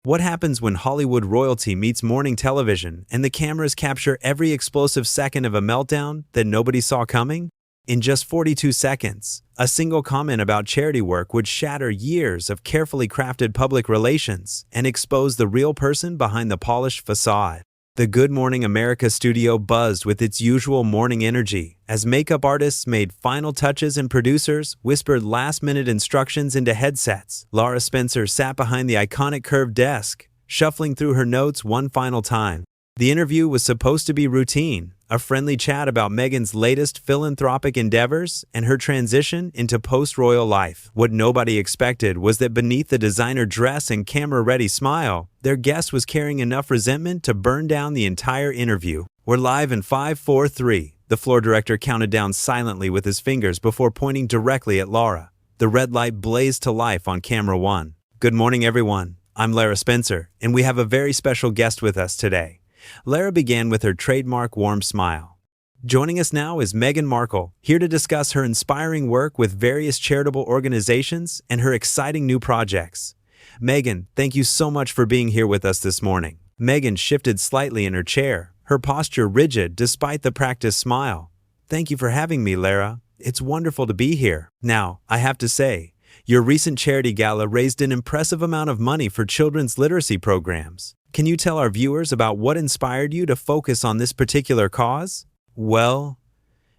What happens when Hollywood royalty meets morning television and the cameras capture every explosive second of a meltdown that nobody saw coming? In just 42 seconds, a single comment about charity work would shatter years of carefully crafted public relations and expose the real person behind the polished facade. The Good Morning America studio buzzed with its usual morning energy as makeup artists made final touches and producers whispered last-minute instructions into headsets. Lara Spencer sat behind the iconic curved desk, shuffling through her notes one final time. The interview was supposed to be routine, a friendly chat about Meghan's latest philanthropic endeavors and her transition into post-royal life. What nobody expected was that beneath the designer dress and camera-ready smile, their guest was carrying enough resentment to burn down the entire interview. "We're live in 5, 4, 3. The floor director counted down silently with his fingers before pointing directly at Lara. The red light blazed to life on camera 1. "Good morning, everyone. I'm Lara Spencer, and we have a very special guest with us today." Lara began with her trademark warm smile. Joining us now is Meghan Markle, here to discuss her inspiring work with various charitable organizations and her exciting new projects. Meghan, thank you so much for being here with us this morning. Meghan shifted slightly in her chair, her posture rigid despite the practiced smile. "Thank you for having me, Lara. It's wonderful to be here." Now, I have to say, your recent charity gala raised an impressive amount of money for children's literacy programs. Can you tell our viewers about what inspired you to focus on this particular cause? Well,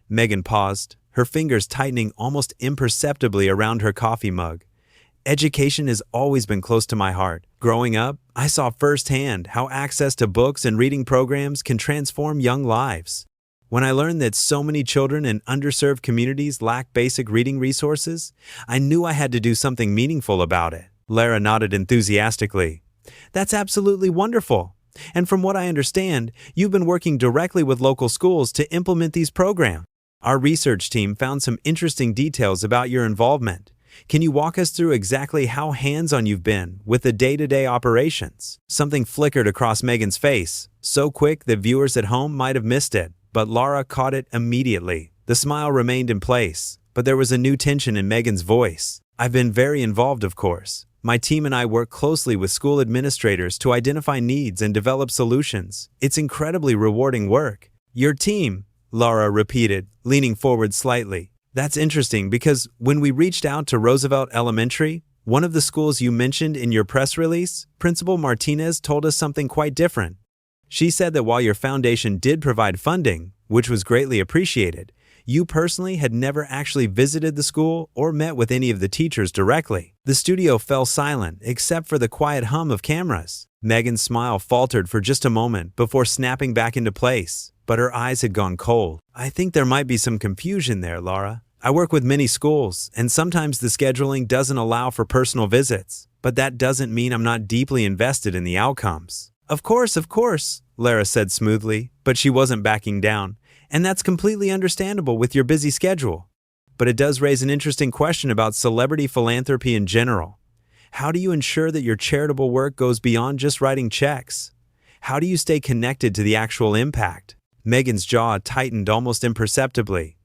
Meghan paused, her fingers tightening almost imperceptibly around her coffee mug. Education has always been close to my heart. Growing up, I saw firsthand how access to books and reading programs can transform young lives. When I learned that so many children in underserved communities lack basic reading resources, I knew I had to do something meaningful about it. Lara nodded enthusiastically. "That's absolutely wonderful. And from what I understand, you've been working directly with local schools to implement these programs. Our research team found some interesting details about your involvement. Can you walk us through exactly how hands-on you've been with the day-to-day operations?" Something flickered across Meghan's face, so quick that viewers at home might have missed it, but Lara caught it immediately. The smile remained in place, but there was a new tension in Meghan's voice. "I've been very involved, of course. My team and I work closely with school administrators to identify needs and develop solutions. It's incredibly rewarding work." "Your team," Lara repeated, leaning forward slightly. "That's interesting because when we reached out to Roosevelt Elementary, one of the schools you mentioned in your press release, Principal Martinez told us something quite different. She said that while your foundation did provide funding, which was greatly appreciated, you personally had never actually visited the school or met with any of the teachers directly." The studio fell silent except for the quiet hum of cameras. Meghan's smile faltered for just a moment before snapping back into place, but her eyes had gone cold. "I think there might be some confusion there, Lara. I work with many schools, and sometimes the scheduling doesn't allow for personal visits, but that doesn't mean I'm not deeply invested in the outcomes." Of course, Lara said smoothly, but she wasn't backing down. "And that's completely understandable with your busy schedule. But it does raise an interesting question about celebrity philanthropy in general. How do you ensure that your charitable work goes beyond just writing checks? How do you stay connected to the actual impact?" Meghan's jaw tightened almost imperceptibly.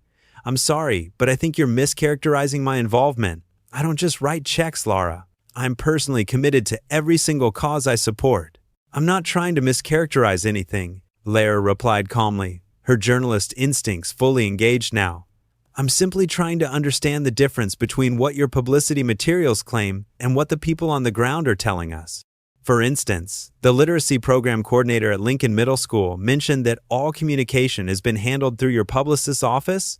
"I'm sorry, but I think you're mischaracterizing my involvement. I don't just write checks, Lara. I'm personally committed to every single cause I support." "I'm not trying to mischaracterize anything," Lara replied calmly, her journalist instincts fully engaged now. "I'm simply trying to understand the difference between what your publicity materials claim and what the people on the ground are telling us." For instance, the literacy program coordinator at Lincoln Middle School mentioned that all communication has been handled through your publicist's office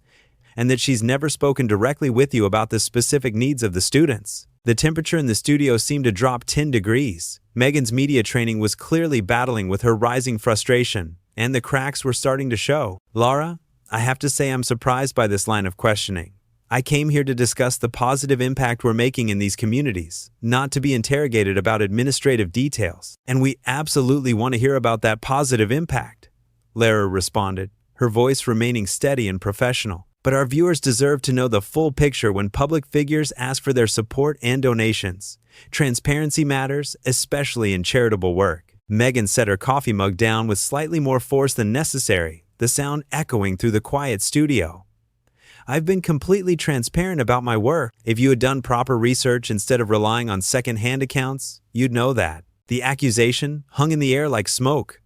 and that she's never spoken directly with you about the specific needs of the students. The temperature in the studio seemed to drop 10 degrees. Meghan's media training was clearly battling with her rising frustration, and the cracks were starting to show. "Lara, I have to say I'm surprised by this line of questioning. I came here to discuss the positive impact we're making in these communities, not to be interrogated about administrative details. And we absolutely want to hear about that positive impact," Lara responded, her voice remaining steady and professional. "But our viewers deserve to know the full picture when public figures ask for their support and donations. Transparency matters, especially in charitable work." Meghan set her coffee mug down with slightly more force than necessary, the sound echoing through the quiet studio. "I've been completely transparent about my work. If you had done proper research instead of relying on second-hand accounts, you'd know that. The accusation hung in the air like smoke.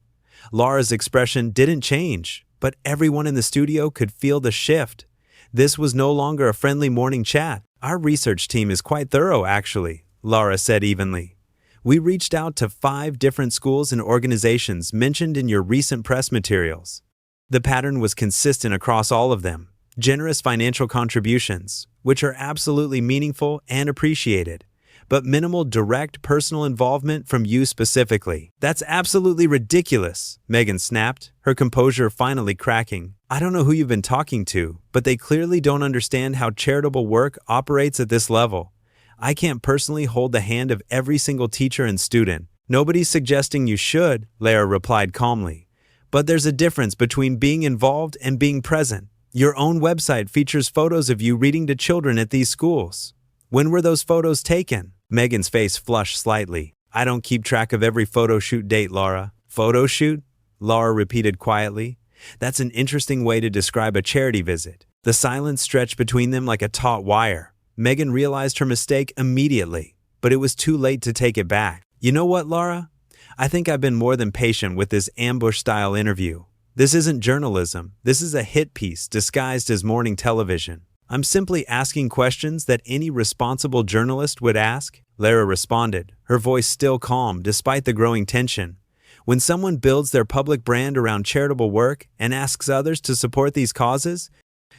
Lara's expression didn't change, but everyone in the studio could feel the shift. This was no longer a friendly morning chat. "Our research team is quite thorough, actually," Lara said evenly. "We reached out to 5 different schools and organizations mentioned in your recent press materials. The pattern was consistent across all of them. Generous financial contributions, which are absolutely meaningful and appreciated, but minimal direct personal involvement from you specifically." "That's absolutely ridiculous," Meghan snapped, her composure finally cracking. "I don't know who you've been talking to, but they clearly don't understand how charitable work operates at this level. I can't personally hold the hand of every single teacher and student." "Nobody's suggesting you should," Lara replied calmly. "But there's a difference between being involved and being present. Your own website features photos of you reading to children at these schools. When were those photos taken?" Meghan's face flushed slightly. "I don't keep track of every photo shoot date, Lara." "Photo shoot?" Lara repeated quietly. "That's an interesting way to describe a charity visit." The silence stretched between them like a taut wire. Meghan realized her mistake immediately, but it was too late to take it back. "You know what, Lara? I think I've been more than patient with this ambush-style interview. This isn't journalism. This is a hit piece disguised as morning television. I'm simply asking questions that any responsible journalist would ask," Lara responded, her voice still calm despite the growing tension. "When someone builds their public brand around charitable work and asks others to support these causes,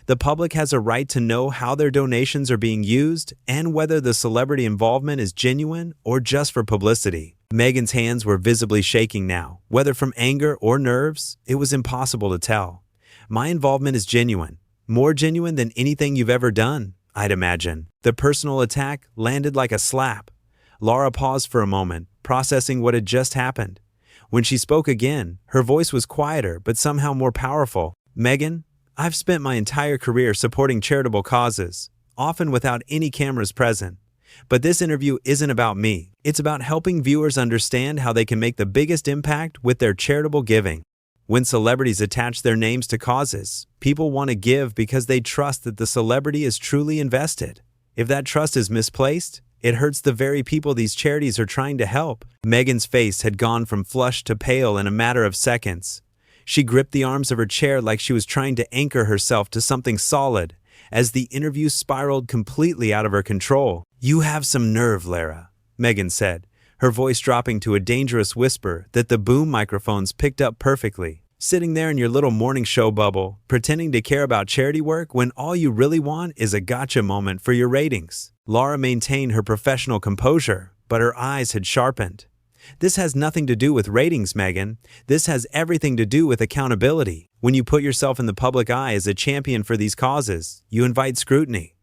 the public has a right to know how their donations are being used and whether the celebrity involvement is genuine or just for publicity." Meghan's hands were visibly shaking now. Whether from anger or nerves, it was impossible to tell. "My involvement is genuine. More genuine than anything you've ever done, I'd imagine." The personal attack landed like a slap. Lara paused for a moment, processing what had just happened. When she spoke again, her voice was quieter but somehow more powerful. "Meghan, I've spent my entire career supporting charitable causes, often without any cameras present. But this interview isn't about me. It's about helping viewers understand how they can make the biggest impact with their charitable giving. When celebrities attach their names to causes, people want to give because they trust that the celebrity is truly invested. If that trust is misplaced, it hurts the very people these charities are trying to help." Meghan's face had gone from flushed to pale in a matter of seconds. She gripped the arms of her chair like she was trying to anchor herself to something solid, as the interview spiraled completely out of her control. "You have some nerve, Lara," Meghan said, her voice dropping to a dangerous whisper that the boom microphones picked up perfectly. "Sitting there in your little morning show bubble, pretending to care about charity work when all you really want is a gotcha moment for your ratings." Lara maintained her professional composure, but her eyes had sharpened. "This has nothing to do with ratings, Meghan. This has everything to do with accountability. When you put yourself in the public eye as a champion for these causes, you invite scrutiny.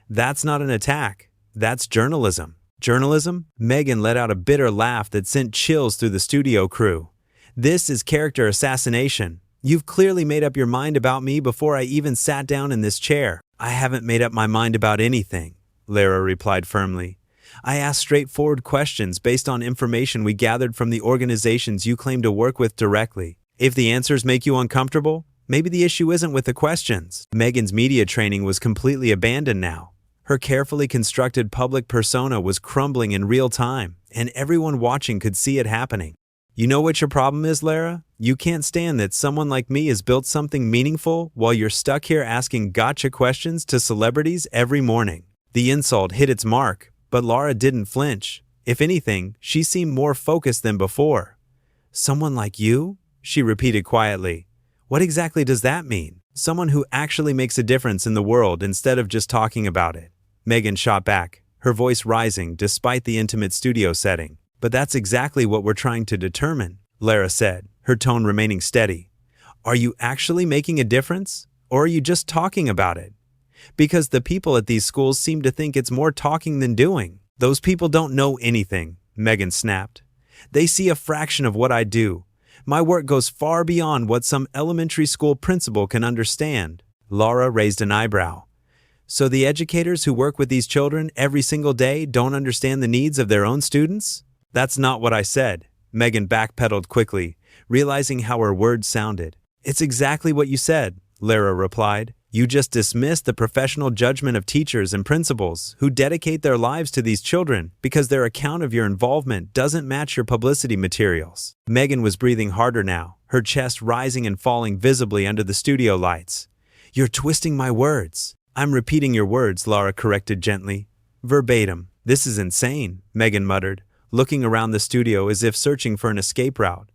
That's not an attack. That's journalism." "Journalism?" Meghan let out a bitter laugh that sent chills through the studio crew. "This is character assassination. You've clearly made up your mind about me before I even sat down in this chair." "I haven't made up my mind about anything," Lara replied firmly. "I asked straightforward questions based on information we gathered from the organizations you claim to work with directly. If the answers make you uncomfortable, maybe the issue isn't with the questions." Meghan's media training was completely abandoned now. Her carefully constructed public persona was crumbling in real time, and everyone watching could see it happening. "You know what your problem is, Lara? You can't stand that someone like me has built something meaningful while you're stuck here asking gotcha questions to celebrities every morning." The insult hit its mark, but Lara didn't flinch. If anything, she seemed more focused than before. "Someone like you?" she repeated quietly. "What exactly does that mean?" "Someone who actually makes a difference in the world instead of just talking about it," Meghan shot back, her voice rising despite the intimate studio setting. "But that's exactly what we're trying to determine," Lara said, her tone remaining steady. "Are you actually making a difference, or are you just talking about it? Because the people at these schools seem to think it's more talking than doing." "Those people don't know anything," Meghan snapped. "They see a fraction of what I do. My work goes far beyond what some elementary school principal can understand." Lara raised an eyebrow. "So the educators who work with these children every single day don't understand the needs of their own students?" "That's not what I said," Meghan backpedaled quickly, realizing how her words sounded. "It's exactly what you said," Lara replied. You just dismissed the professional judgment of teachers and principals who dedicate their lives to these children because their account of your involvement doesn't match your publicity materials. Meghan was breathing harder now, her chest rising and falling visibly under the studio lights. You're twisting my words. I'm repeating your words, Lara corrected gently. Verbatim. This is insane, Meghan muttered, looking around the studio as if searching for an escape route.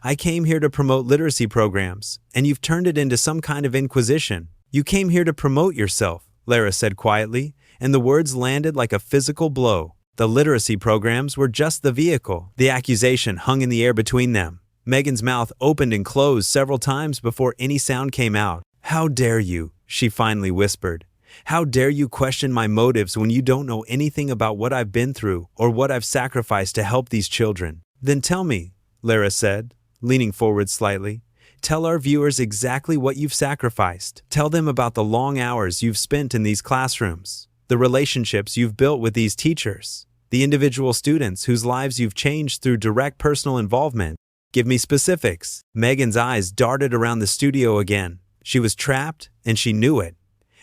I came here to promote literacy programs, and you've turned it into some kind of inquisition. You came here to promote yourself, Lara said quietly, and the words landed like a physical blow. The literacy programs were just the vehicle. The accusation hung in the air between them. Meghan's mouth opened and closed several times before any sound came out. How dare you, she finally whispered. How dare you question my motives when you don't know anything about what I've been through or what I've sacrificed to help these children? Then tell me, Lara said, leaning forward slightly. Tell our viewers exactly what you've sacrificed. Tell them about the long hours you've spent in these classrooms, the relationships you've built with these teachers, the individual students whose lives you've changed through direct personal involvement. Give me specifics. Meghan's eyes darted around the studio again. She was trapped, and she knew it.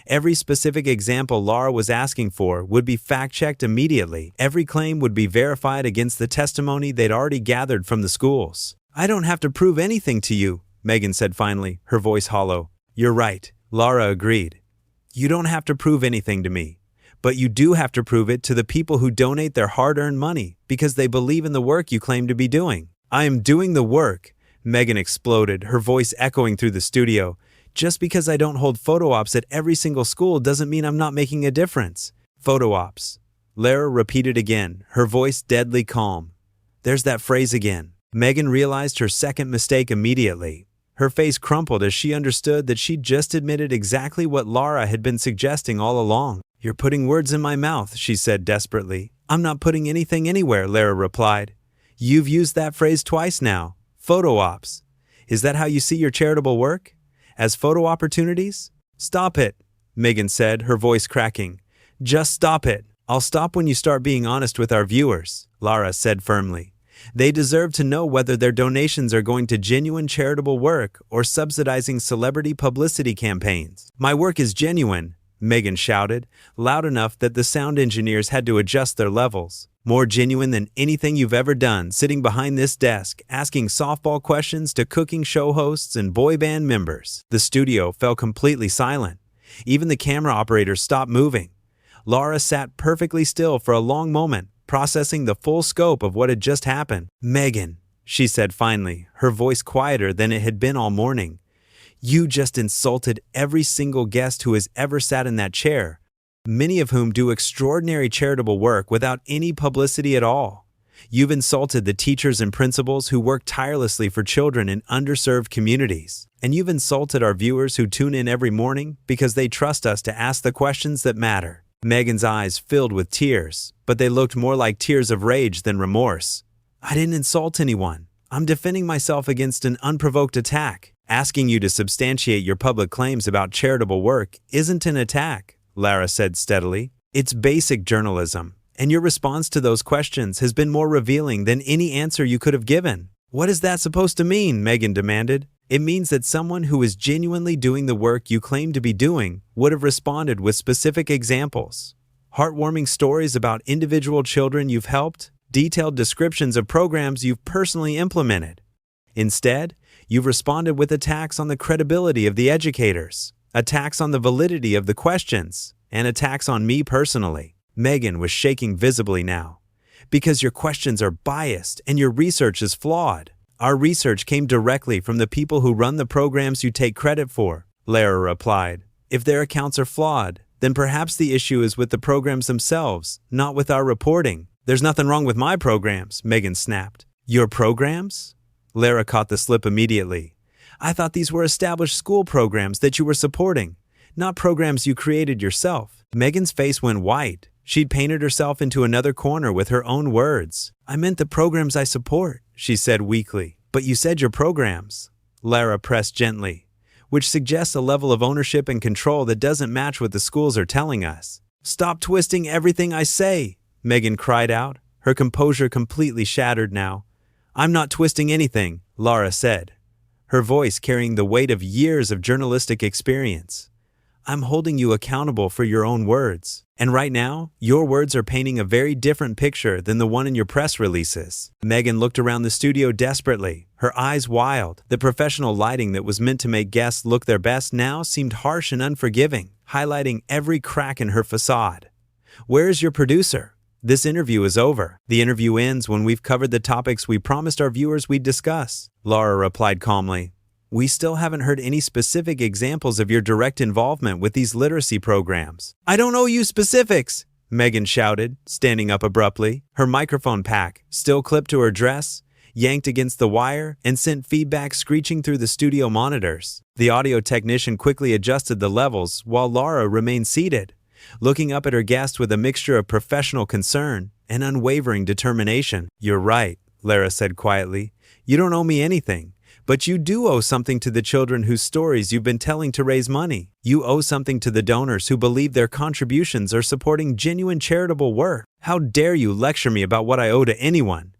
Every specific example Lara was asking for would be fact-checked immediately. Every claim would be verified against the testimony they'd already gathered from the schools. I don't have to prove anything to you, Meghan said finally, her voice hollow. You're right, Lara agreed. You don't have to prove anything to me, but you do have to prove it to the people who donate their hard-earned money because they believe in the work you claim to be doing. I am doing the work, Meghan exploded, her voice echoing through the studio. Just because I don't hold photo ops at every single school doesn't mean I'm not making a difference. Photo ops. Lara repeated again, her voice deadly calm. There's that phrase again. Meghan realized her second mistake immediately. Her face crumpled as she understood that she'd just admitted exactly what Lara had been suggesting all along. You're putting words in my mouth, she said desperately. I'm not putting anything anywhere, Lara replied. You've used that phrase twice now. Photo ops. Is that how you see your charitable work? As photo opportunities? Stop it, Meghan said, her voice cracking. Just stop it. I'll stop when you start being honest with our viewers, Lara said firmly. They deserve to know whether their donations are going to genuine charitable work or subsidizing celebrity publicity campaigns. My work is genuine, Meghan shouted, loud enough that the sound engineers had to adjust their levels. More genuine than anything you've ever done, sitting behind this desk, asking softball questions to cooking show hosts and boy band members. The studio fell completely silent. Even the camera operators stopped moving. Lara sat perfectly still for a long moment, processing the full scope of what had just happened. Meghan, she said finally, her voice quieter than it had been all morning. You just insulted every single guest who has ever sat in that chair, many of whom do extraordinary charitable work without any publicity at all. You've insulted the teachers and principals who work tirelessly for children in underserved communities. And you've insulted our viewers who tune in every morning because they trust us to ask the questions that matter. Meghan's eyes filled with tears, but they looked more like tears of rage than remorse. I didn't insult anyone. I'm defending myself against an unprovoked attack. Asking you to substantiate your public claims about charitable work isn't an attack, Lara said steadily. It's basic journalism, and your response to those questions has been more revealing than any answer you could have given. What is that supposed to mean? Meghan demanded. It means that someone who is genuinely doing the work you claim to be doing would have responded with specific examples. Heartwarming stories about individual children you've helped, detailed descriptions of programs you've personally implemented. Instead, you've responded with attacks on the credibility of the educators, attacks on the validity of the questions, and attacks on me personally. Meghan was shaking visibly now. Because your questions are biased and your research is flawed. Our research came directly from the people who run the programs you take credit for, Lara replied. If their accounts are flawed, then perhaps the issue is with the programs themselves, not with our reporting. There's nothing wrong with my programs, Meghan snapped. Your programs? Lara caught the slip immediately. I thought these were established school programs that you were supporting, not programs you created yourself. Meghan's face went white. She'd painted herself into another corner with her own words. I meant the programs I support, she said weakly. But you said your programs, Lara pressed gently, which suggests a level of ownership and control that doesn't match what the schools are telling us. Stop twisting everything I say, Meghan cried out, her composure completely shattered now. I'm not twisting anything, Lara said, her voice carrying the weight of years of journalistic experience. I'm holding you accountable for your own words. And right now, your words are painting a very different picture than the one in your press releases." Meghan looked around the studio desperately, her eyes wild. The professional lighting that was meant to make guests look their best now seemed harsh and unforgiving, highlighting every crack in her facade. "Where is your producer? This interview is over. The interview ends when we've covered the topics we promised our viewers we'd discuss," Lara replied calmly. "We still haven't heard any specific examples of your direct involvement with these literacy programs." "I don't owe you specifics," Meghan shouted, standing up abruptly. Her microphone pack, still clipped to her dress, yanked against the wire and sent feedback screeching through the studio monitors. The audio technician quickly adjusted the levels while Lara remained seated, looking up at her guest with a mixture of professional concern and unwavering determination. "You're right," Lara said quietly. "You don't owe me anything. But you do owe something to the children whose stories you've been telling to raise money. You owe something to the donors who believe their contributions are supporting genuine charitable work. How dare you lecture me about what I owe to anyone?"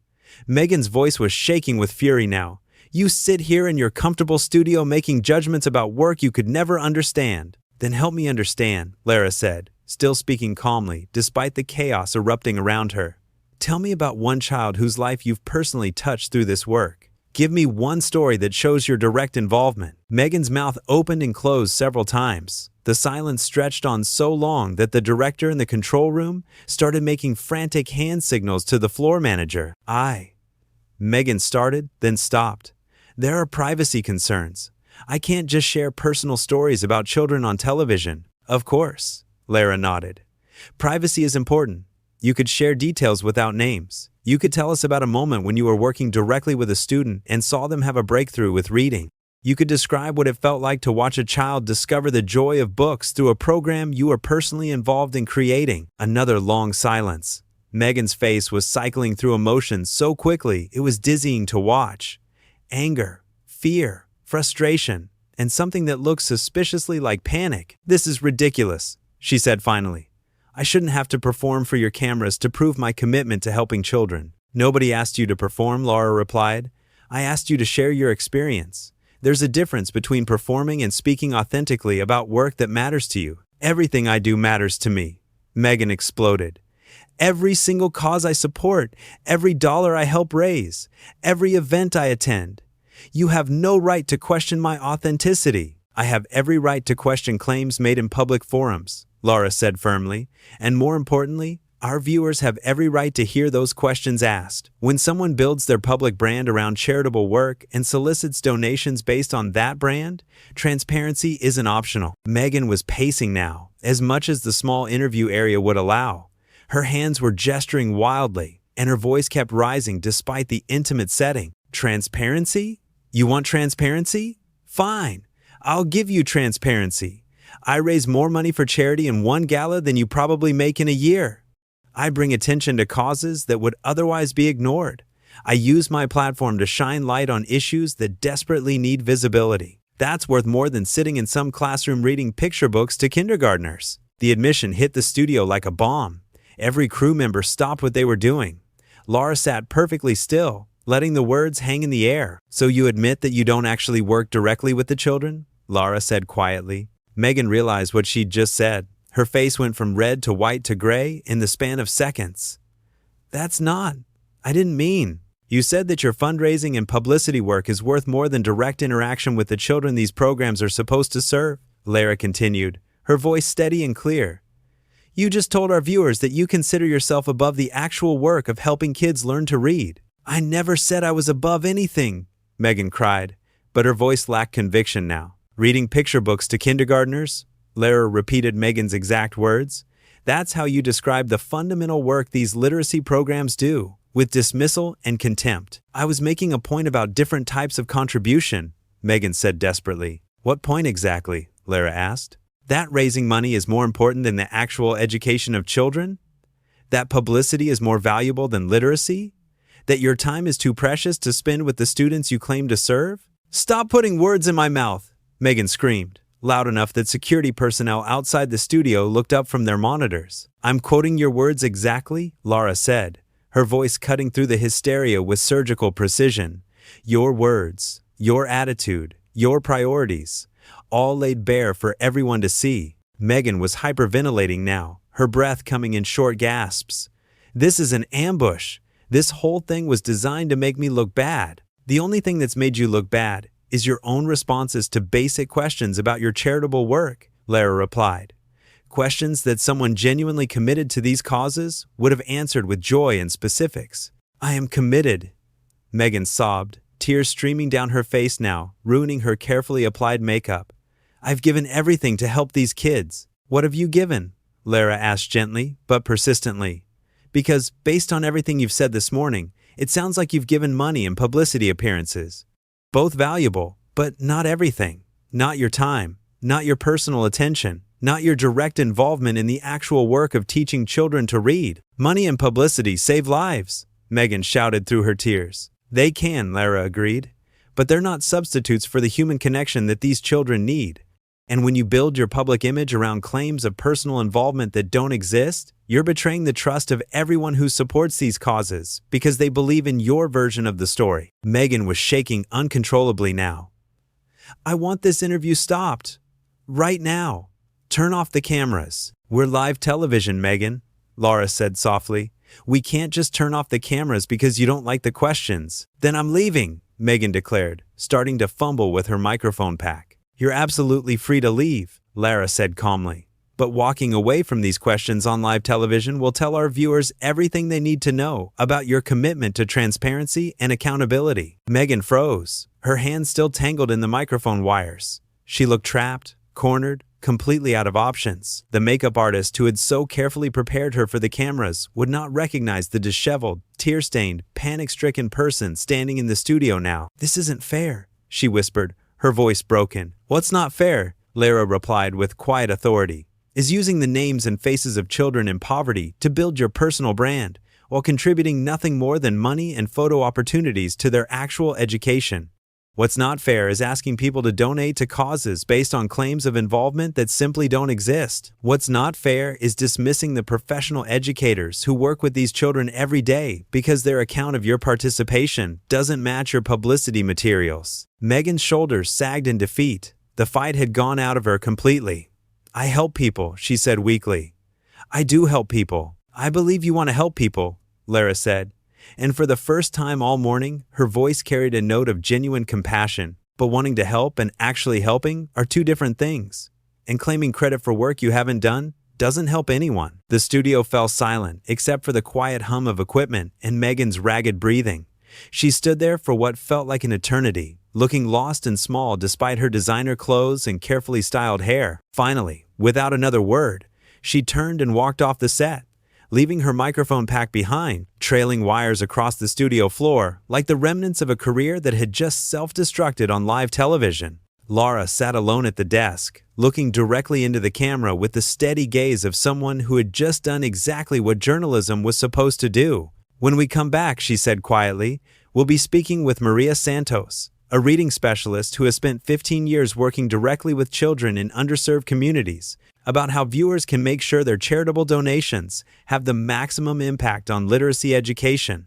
Meghan's voice was shaking with fury now. "You sit here in your comfortable studio making judgments about work you could never understand." "Then help me understand," Lara said, still speaking calmly despite the chaos erupting around her. "Tell me about one child whose life you've personally touched through this work. Give me one story that shows your direct involvement." Meghan's mouth opened and closed several times. The silence stretched on so long that the director in the control room started making frantic hand signals to the floor manager. Meghan started, then stopped. "There are privacy concerns. I can't just share personal stories about children on television." "Of course," Lara nodded. "Privacy is important. You could share details without names. You could tell us about a moment when you were working directly with a student and saw them have a breakthrough with reading. You could describe what it felt like to watch a child discover the joy of books through a program you were personally involved in creating." Another long silence. Meghan's face was cycling through emotions so quickly it was dizzying to watch. Anger, fear, frustration, and something that looked suspiciously like panic. "This is ridiculous," she said finally. "I shouldn't have to perform for your cameras to prove my commitment to helping children." "Nobody asked you to perform," Lara replied. "I asked you to share your experience. There's a difference between performing and speaking authentically about work that matters to you." "Everything I do matters to me," Meghan exploded. "Every single cause I support, every dollar I help raise, every event I attend. You have no right to question my authenticity." "I have every right to question claims made in public forums," Lara said firmly, "and more importantly, our viewers have every right to hear those questions asked. When someone builds their public brand around charitable work and solicits donations based on that brand, transparency isn't optional." Meghan was pacing now, as much as the small interview area would allow. Her hands were gesturing wildly, and her voice kept rising despite the intimate setting. "Transparency? You want transparency? Fine, I'll give you transparency. I raise more money for charity in one gala than you probably make in a year. I bring attention to causes that would otherwise be ignored. I use my platform to shine light on issues that desperately need visibility. That's worth more than sitting in some classroom reading picture books to kindergartners." The admission hit the studio like a bomb. Every crew member stopped what they were doing. Lara sat perfectly still, letting the words hang in the air. "So you admit that you don't actually work directly with the children?" Lara said quietly. Meghan realized what she'd just said. Her face went from red to white to gray in the span of seconds. I didn't mean. You said that your fundraising and publicity work is worth more than direct interaction with the children these programs are supposed to serve," Lara continued, her voice steady and clear. "You just told our viewers that you consider yourself above the actual work of helping kids learn to read." "I never said I was above anything," Meghan cried, but her voice lacked conviction now. "Reading picture books to kindergartners?" Lara repeated Meghan's exact words. "That's how you describe the fundamental work these literacy programs do, with dismissal and contempt." "I was making a point about different types of contribution," Meghan said desperately. "What point exactly?" Lara asked. "That raising money is more important than the actual education of children? That publicity is more valuable than literacy? That your time is too precious to spend with the students you claim to serve?" "Stop putting words in my mouth," Meghan screamed, loud enough that security personnel outside the studio looked up from their monitors. "I'm quoting your words exactly," Lara said, her voice cutting through the hysteria with surgical precision. "Your words, your attitude, your priorities. all laid bare for everyone to see. Meghan was hyperventilating now, her breath coming in short gasps. This is an ambush. This whole thing was designed to make me look bad. The only thing that's made you look bad is your own responses to basic questions about your charitable work, Lara replied. Questions that someone genuinely committed to these causes would have answered with joy and specifics. I am committed, Meghan sobbed, tears streaming down her face now, ruining her carefully applied makeup. I've given everything to help these kids. What have you given? Lara asked gently, but persistently. Because, based on everything you've said this morning, it sounds like you've given money and publicity appearances. Both valuable, but not everything. Not your time, not your personal attention, not your direct involvement in the actual work of teaching children to read. Money and publicity save lives, Meghan shouted through her tears. They can, Lara agreed, but they're not substitutes for the human connection that these children need. And when you build your public image around claims of personal involvement that don't exist, you're betraying the trust of everyone who supports these causes because they believe in your version of the story. Meghan was shaking uncontrollably now. I want this interview stopped. Right now. Turn off the cameras. We're live television, Meghan, Lara said softly. We can't just turn off the cameras because you don't like the questions. Then I'm leaving, Meghan declared, starting to fumble with her microphone pack. You're absolutely free to leave, Lara said calmly. But walking away from these questions on live television will tell our viewers everything they need to know about your commitment to transparency and accountability. Meghan froze, her hands still tangled in the microphone wires. She looked trapped, cornered, completely out of options. The makeup artist who had so carefully prepared her for the cameras would not recognize the disheveled, tear-stained, panic-stricken person standing in the studio now. This isn't fair, she whispered, her voice broken. What's not fair, Lara replied with quiet authority, is using the names and faces of children in poverty to build your personal brand, while contributing nothing more than money and photo opportunities to their actual education. What's not fair is asking people to donate to causes based on claims of involvement that simply don't exist. What's not fair is dismissing the professional educators who work with these children every day because their account of your participation doesn't match your publicity materials. Meghan's shoulders sagged in defeat. The fight had gone out of her completely. I help people, she said weakly. I do help people. I believe you want to help people, Lara said. And for the first time all morning, her voice carried a note of genuine compassion. But wanting to help and actually helping are two different things. And claiming credit for work you haven't done doesn't help anyone. The studio fell silent, except for the quiet hum of equipment and Meghan's ragged breathing. She stood there for what felt like an eternity, looking lost and small despite her designer clothes and carefully styled hair. Finally, without another word, she turned and walked off the set, leaving her microphone pack behind, trailing wires across the studio floor like the remnants of a career that had just self-destructed on live television. Lara sat alone at the desk, looking directly into the camera with the steady gaze of someone who had just done exactly what journalism was supposed to do. When we come back, she said quietly, we'll be speaking with Maria Santos, a reading specialist who has spent 15 years working directly with children in underserved communities, about how viewers can make sure their charitable donations have the maximum impact on literacy education.